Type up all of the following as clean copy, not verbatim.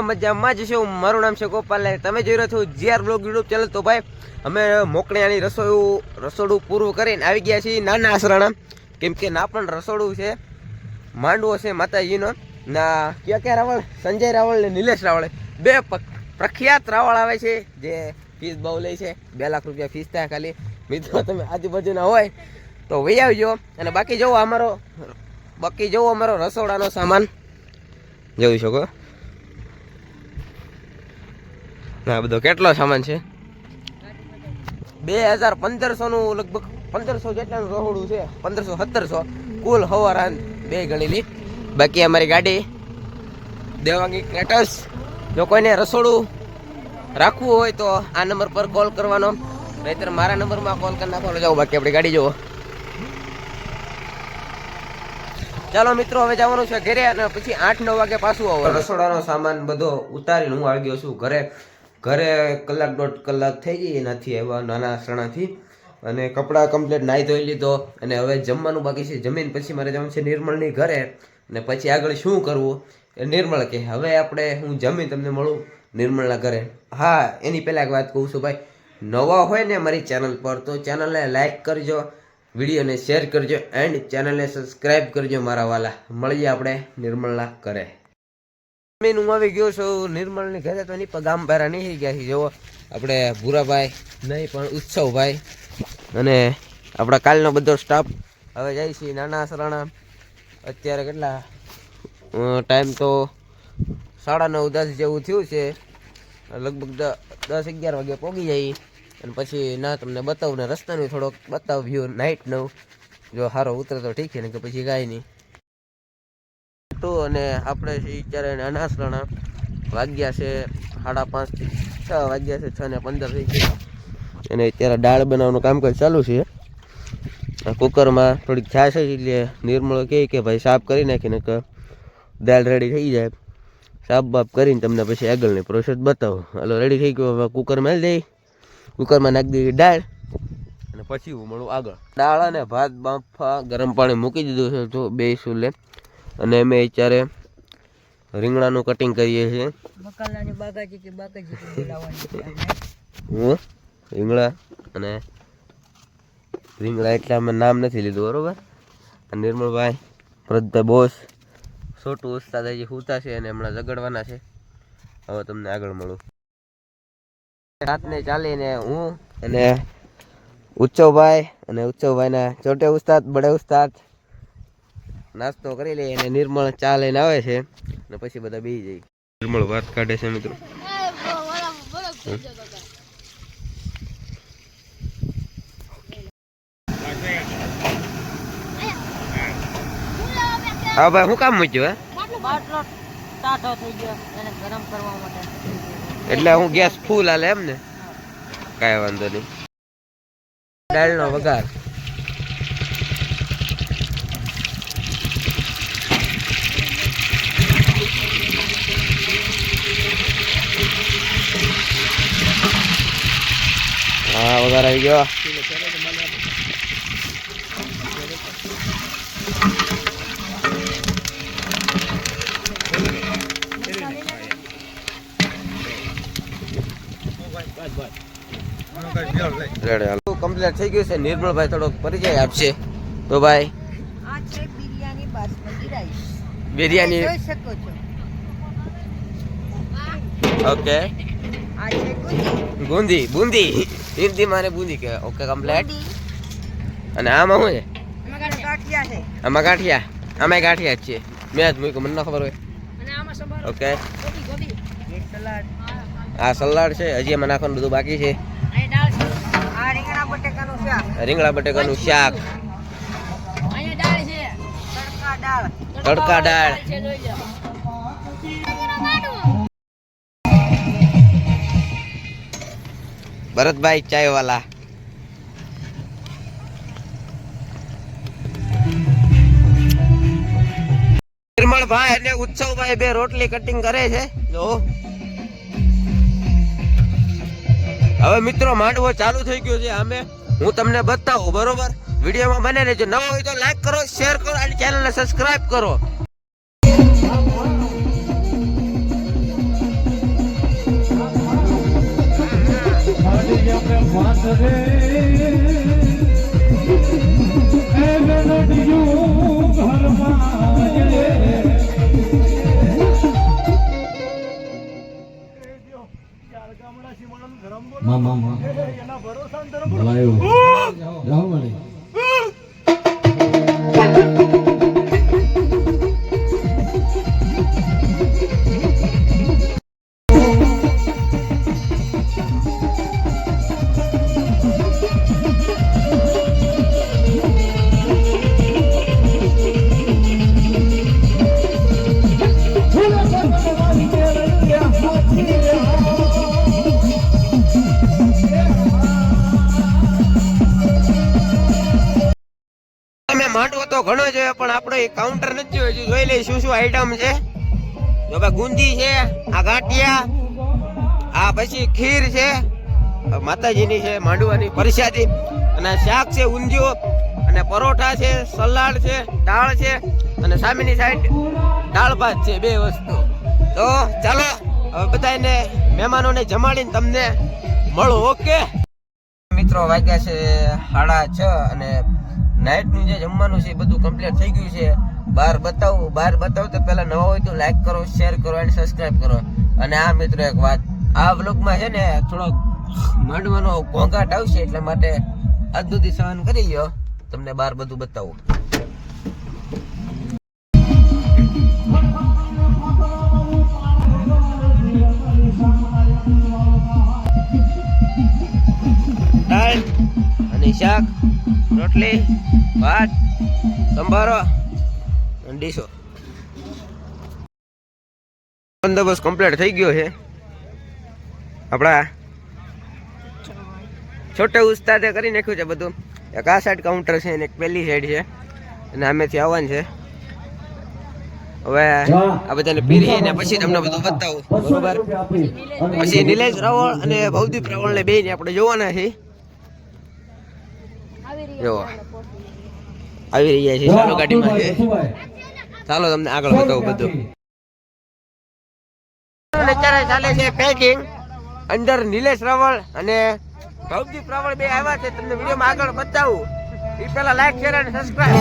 મજામાં જ છે. મારું નામ છે ગોપાલ. તમે જોઈ રહ્યા છો જીઆર બ્લોગ યુટ્યુબ ચેનલ. તો ભાઈ અમે મોકળિયાની રસોડું પૂરું કરીને આવી ગયા છીએ નાના આસરાણા. કેમ કે ના પણ રસોડું છે, માંડવો છે માતાજીનો. ના ક્યાં રાવળ, સંજય રાવળ ને નિલેશ રાવળ, બે પ્રખ્યાત રાવળ આવે છે જે ફીસ બહુ લે છે. 2 લાખ રૂપિયા ફીસ થાય ખાલી. મિત્રો તમે આજુબાજુના હોય તો વહી આવજો. અને બાકી જોવો અમારો રસોડાનો સામાન જોઈ શકો. ના બધો કેટલો સામાન છે, 1500 નું લગભગ 1500 જેટલાનું રહોડું છે. 1500-1700 કુલ હવારાન બે ગણેલી. બાકી અમારી ગાડી દેવાંગી ક્રેટસ. જો કોઈને રસોડું રાખવું હોય તો આ નંબર પર કોલ કરવાનો, નહીતર મારા નંબરમાં કોલ કરી નાખવાનો. જાઓ બાકી આપણી ગાડી જોવો. ચાલો મિત્રો હવે જવાનું છે ઘરે, અને પછી 8-9 વાગે પાછું આવો. રસોડાનો સામાન બધો ઉતારીને હું આવી ગયો છું ઘરે. 1-1.5 કલાક થઈ ગઈ નથી આવ્યા નાના આસરણાથી. અને કપડાં કમ્પ્લીટ નાહી ધોઈ લીધો, અને હવે જમવાનું બાકી છે. જમીન પછી મારે જવાનું છે નિર્મળની ઘરે. અને પછી આગળ શું કરવું એ નિર્મળ કે. હવે આપણે હું જમીન તમને મળું નિર્મળના ઘરે. હા, એની પહેલાં એક વાત કહું છું ભાઈ, નવા હોય ને મારી ચેનલ પર તો ચેનલને લાઈક કરજો, વિડીયોને શેર કરજો, એન્ડ ચેનલને સબસ્ક્રાઈબ કરજો મારા વાલા. મળીએ આપણે નિર્મળના ઘરે. હું આવી ગયો છું નિર્મળની ઘરે. તો એની પર ગામ બહાર નહીં ગયા છે. જુઓ આપણે ભૂરાભાઈ નહીં પણ ઉત્સવભાઈ અને આપણા કાલનો બધો સ્ટાફ હવે જાય છે નાના આસરાણા. અત્યારે કેટલા ટાઈમ તો 9:30-10 જેવું થયું છે. લગભગ 10-11 વાગે પહોંચી જાય. અને પછી ના તમને બતાવું ને રસ્તાનું થોડોક બતાવ વ્યૂ નાઇટનો. જો સારો ઉતરે તો ઠીક છે, ને કે પછી કાંઈ નહીં. અને આપણે અત્યારે નાના આસરાણા વાગ્યા છે 5:30-6 વાગ્યા છે. 6:15 થઈ ગયા. અને અત્યારે દાળ બનાવવાનું કામકાજ ચાલુ છે. કુકરમાં થોડીક છાશ છે એટલે નિર્મળ કહે કે ભાઈ સાફ કરી નાખીને કે દાળ રેડી થઈ જાય. સાફ બાફ કરીને તમને પછી આગળની પ્રોસેસ બતાવો. હાલો રેડી થઈ ગયો. હવે કુકર મેળ દઈ, કુકરમાં નાખી દઈએ દાળ, અને પછી હું મળું આગળ. દાળ અને ભાત બાફા ગરમ પાણી મૂકી દીધું છે તો 2 ચૂલે. અને અમે અત્યારે રીંગણાનું કટિંગ કરીએ છીએ. રીંગણા અને રીંગણા એટલે અમે નામ નથી લીધું બરોબર. નિર્મળભાઈ, ભરતભાઈ બોસ, છોટું ઉસ્તાદ હજી હુતા છે અને હમણાં ઝઘડવાના છે. હવે તમને આગળ મળું. રાતને ચાલીને હું અને ઉત્સવભાઈ અને ઉત્સવભાઈના છોટે ઉસ્તાદ બડે ઉસ્તાદ નાસ્તો કરી લઈએ. અને નિર્મળ ચા લઈને આવે છે, અને પછી બધા બેસી જાય. નિર્મળ વાત કાઢે છે મિત્રો. હા ભાઈ, હું કામ મૂક્યું એટલે હું ગેસ ફૂલ હાલે એમ ને, કાંઈ વાંધો નહીં. દાળનો વઘાર. હા, વઘાર આવી ગયો. કમ્પ્લીટ થઈ ગયું છે. નિર્મળભાઈ થોડોક પરિચય આપશે. તો ભાઈ આ છે બિરયાની બાસમતી રાઈસ. બિરયાની જોઈ શકો છો. ઓકે. આ છે બુંદી. બુંદી હિન્દી માને બુંદી કહેવાય. Okay complete. અને આમાં શું છે? આમાં ગાંઠિયા છે. આમાં ગાંઠિયા. આમાં ગાંઠિયા જ છે. મેં જ મૂક્યું, મને ન ખબર હોય. અને આમાં સંભાર. ઓકે. ગોબી. એક સલાડ. આ સલાડ છે. હજી એમાં નાખવાનું બધું બાકી છે. અહીં દાળ છે. આ રીંગણા બટેકાનું શાક. રીંગણા બટેકાનું શાક. અહીંયા દાળ છે. તડકા દાળ. તડકા દાળ. ભરતભાઈ ચાય વાલા. નિર્મળભાઈ અને ઉત્સવભાઈ બે રોટલી કટિંગ કરે છે. જો હવે મિત્રો માંડવો ચાલુ થઈ ગયો છે. હું તમને બતાવું બરોબર. વિડીયોમાં બને રહેજો. નવા હોય તો લાઈક કરો, શેર કરો અને ચેનલને સબસ્ક્રાઇબ કરો. મામા ભલાયો જાઓ મળી તમે માંડવો તો ઘણો જોયો પણ આપણે કાઉન્ટર નથી જોયું. હજુ જોઈ લઈ શું શું આઈટમ છે. જો ભાઈ ગુંદી છે, આ ગાંઠિયા, આ પછી ખીર છે, માતાજીની છે માંડવાની પ્રસાદી, અને શાક છે ઊંધિયું, અને પરોઠા છે, સલાડ છે, દાળ છે, અને સામેની સાઈડ દાળ ભાત છે. બે વસ્તુ. તો ચાલો હવે બધાને મહેમાનોને જમાડીને તમને મળો. ઓકે મિત્રો, વાગ્યા છે 6:30 અને નાઇટનું જે જમવાનું છે એ બધું કમ્પ્લીટ થઈ ગયું છે. બહાર બતાવું તો પહેલા નવા હોય તો લાઈક કરો, શેર કરો અને સબસ્ક્રાઇબ કરો. અને આ મિત્રો એક વાત, આ વ્લોગમાં છે ને થોડોક માંડવાનો ઘોંઘાટ આવશે, એટલા માટે આજ સુધી સહન કરી ગયો. તમને બહાર બધું બતાવું. દાળ અને શાક, રોટલી, ભાત, સંભારો અને ડીશો. બંદોબસ્ત કમ્પ્લીટ થઈ ગયો છે. આપણા છોટે ઉસ્તાદે કરી નાખ્યું છે બધું. એક આ સાઈડ કાઉન્ટર છે અને એક પેલી સાઈડ છે, અને આમેથી આવવાનું છે. હવે આ બધાને પીરી ને પછી તમને બધું બતાવું. બરોબર, પછી નિલેશ રાવળ અને ભવદીપ રાવળ ને બે ને આપણે જોવાના છે. જો આવી રહ્યા છે, ચાલો ગાડીમાં છે. ચાલો તમને આગળ બતાવું બધું. અત્યારે ચાલે છે પેકિંગ. અંદર નિલેશ રાવળ અને ભવદીપ રાવળ બે આવ્યા છે. તમને વિડીયોમાં આગળ બતાવું. એ પેલા લાઈક, શેર અને સબસ્ક્રાઇબ.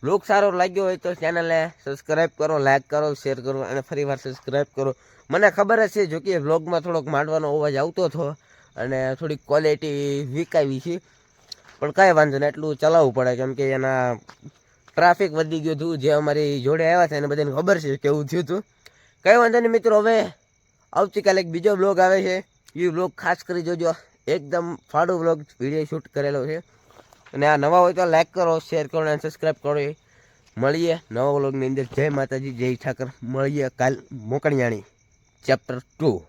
બ્લોગ સારો લાગ્યો હોય તો ચેનલને સબસ્ક્રાઇબ કરો, લાઈક કરો, શેર કરો અને ફરીવાર સબસ્ક્રાઇબ કરો. મને ખબર જ છે જો કે બ્લોગમાં થોડોક માંડવાનો અવાજ આવતો હતો અને થોડીક ક્વોલિટી વીક આવી છે, પણ કાંઈ વાંધો નહીં, એટલું ચલાવવું પડે કેમ કે એના ટ્રાફિક વધી ગયું હતું. જે અમારી જોડે આવ્યા છે એને બધાને ખબર છે કેવું થયું હતું. કંઈ વાંધો નહીં મિત્રો, હવે આવતીકાલે એક બીજો બ્લોગ આવે છે. એ બ્લોગ ખાસ કરી જોજો. એકદમ ફાડું બ્લોગ વિડીયો શૂટ કરેલો છે. અને આ નવા હોય તો લાઈક કરો, શેર કરો અને સબસ્ક્રાઈબ કરો. મળીએ નવા વ્લોગની અંદર. જય માતાજી, જય ઠાકર. મળીએ કાલ મોકણિયાણી ચેપ્ટર 2.